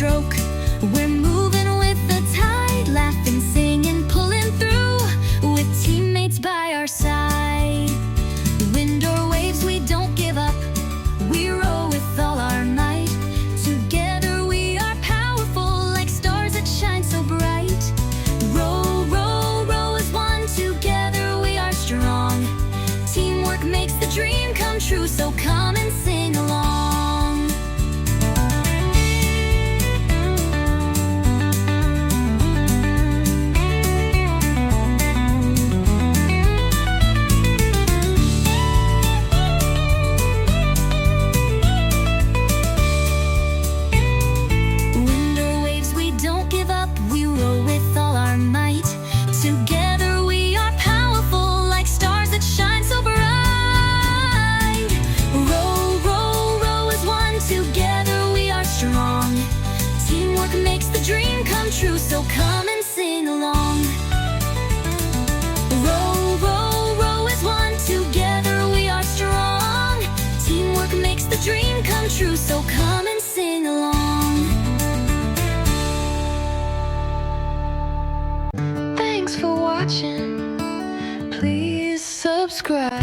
stroke. We're moving with the tide, laughing, singing, pulling through, with teammates by our side. Wind or waves, we don't give up. We row with all our might. Together we are powerful, like stars that shine so bright. Row, row, row as one. Together we are strong. Teamwork makes the dream come true, so come and sing along. Wind or waves, we don't give up. We row with all our might. Together we are powerful, like stars that shine so bright. Row, row, row as one. Together we are strong. Teamwork makes the dream come true, so come and sing along. Row, row, row as one. Together we are strong. Teamwork makes the dream come true, so come and sing along. Thanks for watching. Please subscribe.